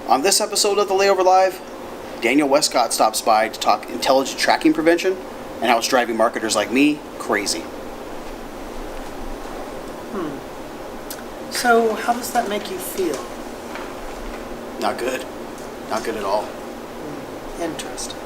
On this episode of the Layover Live, Daniel Westcott stops by to talk intelligent tracking prevention and how it's driving marketers like me crazy. So how does that make you feel? Not good. Not good at all. Interesting.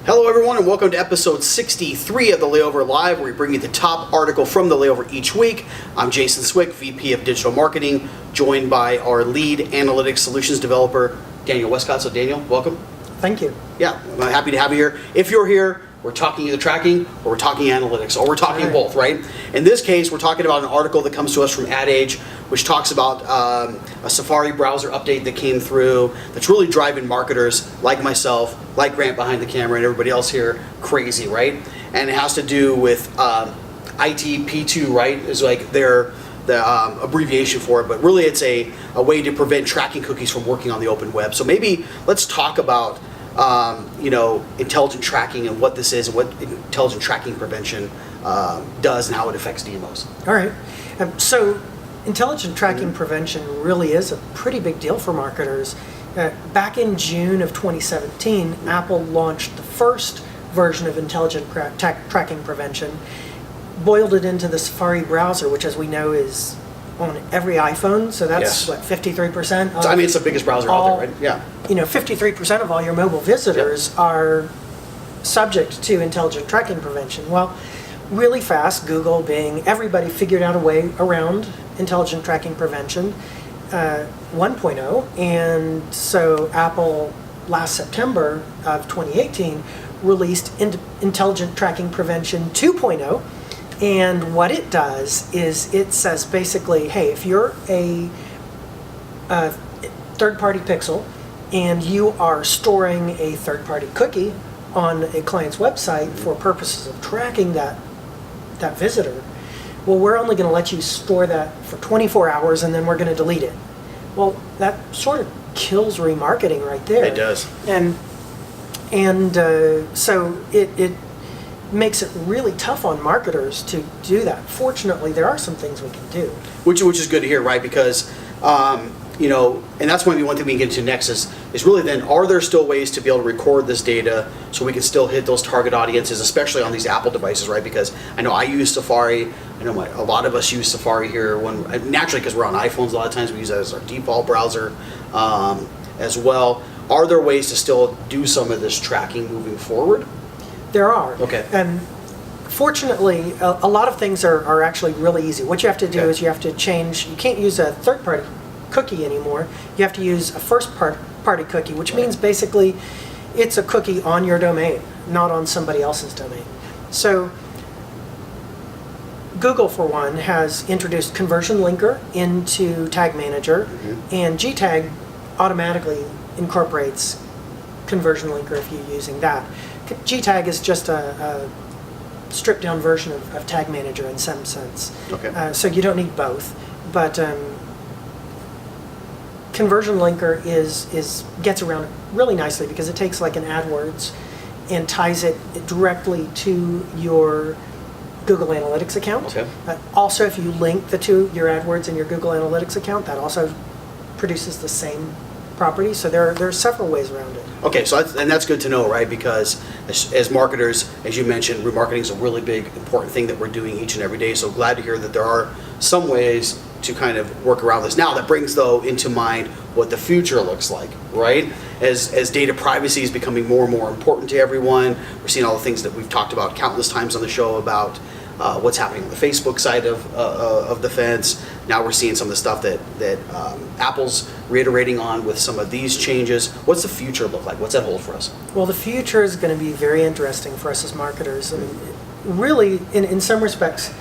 Hello everyone and welcome to episode 63 of the Layover Live, where we bring you the top article from the Layover each week. I'm Jason Swick, VP of Digital Marketing, joined by our lead analytics solutions developer, Daniel Westcott. So Daniel, welcome. Thank you. Yeah, I'm happy to have you here. If you're here, we're talking either tracking or we're talking analytics or we're talking both, right? In this case, we're talking about an article that comes to us from Ad Age, which talks about a Safari browser update that came through that's really driving marketers like myself, like Grant behind the camera, and everybody else here crazy, right? And it has to do with ITP2, right? Is like the abbreviation for it, but really it's a way to prevent tracking cookies from working on the open web. So maybe let's talk about intelligent tracking and what this is and what intelligent tracking prevention does and how it affects DMOs. All right. So intelligent tracking prevention really is a pretty big deal for marketers. Back in June of 2017, Apple launched the first version of intelligent tracking prevention, boiled it into the Safari browser, which, as we know, is on every iPhone. So that's what, 53%? So, I mean, it's the biggest browser out there, right? Yeah. 53% of all your mobile visitors are subject to intelligent tracking prevention. Well, really fast, Google, Bing, everybody figured out a way around intelligent tracking prevention 1.0. And so Apple, last September of 2018, released Intelligent Tracking Prevention 2.0. And what it does is it says basically, hey, if you're a third-party pixel and you are storing a third-party cookie on a client's website for purposes of tracking that visitor, well, we're only going to let you store that for 24 hours and then we're going to delete it. Well, that sort of kills remarketing right there. It does. And so it makes it really tough on marketers to do that. Fortunately, there are some things we can do. Which is good to hear, right? Because, and that's maybe one thing we can get into next is really then, are there still ways to be able to record this data so we can still hit those target audiences, especially on these Apple devices, right? Because I know I use Safari. I know a lot of us use Safari here naturally because we're on iPhones a lot of times. We use that as our default browser as well. Are there ways to still do some of this tracking moving forward? There are. Okay. And fortunately, a lot of things are actually really easy. What you have to do is you have to change, you can't use a third-party cookie anymore. You have to use a first-party cookie, which means basically it's a cookie on your domain, not on somebody else's domain. So Google, for one, has introduced Conversion Linker into Tag Manager, and GTag automatically incorporates Conversion Linker if you're using that. GTag is just a stripped down version of Tag Manager in some sense. Okay. So you don't need both. But Conversion Linker gets around it really nicely because it takes like an AdWords and ties it directly to your Google Analytics account. Okay. Also, if you link the two, your AdWords and your Google Analytics account, that also produces the same property. So there are several ways around it. Okay, so that's good to know, right? Because as marketers, as you mentioned, remarketing is a really big, important thing that we're doing each and every day. So glad to hear that there are some ways to kind of work around this. Now, that brings, though, into mind what the future looks like, right? As data privacy is becoming more and more important to everyone, we're seeing all the things that we've talked about countless times on the show about what's happening on the Facebook side of the fence. Now we're seeing some of the stuff that Apple's reiterating on with some of these changes. What's the future look like? What's that hold for us? Well, the future is going to be very interesting for us as marketers. I mean, really, in some respects,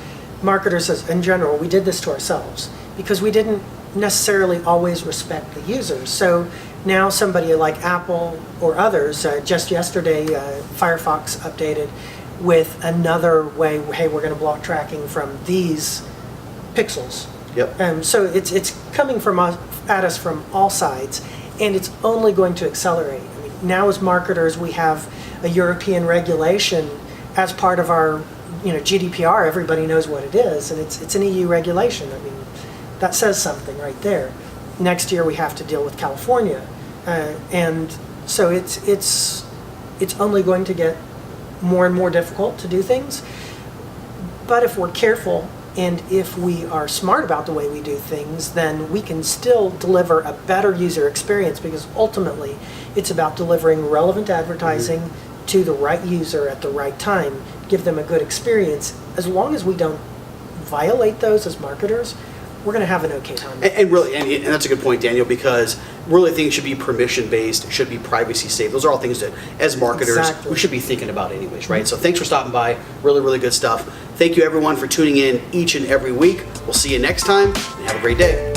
marketers in general, we did this to ourselves because we didn't necessarily always respect the users. So now somebody like Apple or others, just yesterday, Firefox updated with another way, hey, we're going to block tracking from these pixels. Yep. So it's coming at us from all sides. And it's only going to accelerate. I mean, now as marketers, we have a European regulation as part of our, GDPR. Everybody knows what it is, and it's an EU regulation. I mean, that says something right there. Next year we have to deal with California, and so it's only going to get more and more difficult to do things. But if we're careful and if we are smart about the way we do things, then we can still deliver a better user experience, because ultimately it's about delivering relevant advertising to the right user at the right time, give them a good experience. As long as we don't violate those as marketers, we're going to have an okay time. And really, and that's a good point, Daniel, because really things should be permission-based, should be privacy-safe. Those are all things that, as marketers, Exactly. we should be thinking about anyways, right? So thanks for stopping by. Really, really good stuff. Thank you, everyone, for tuning in each and every week. We'll see you next time, and have a great day.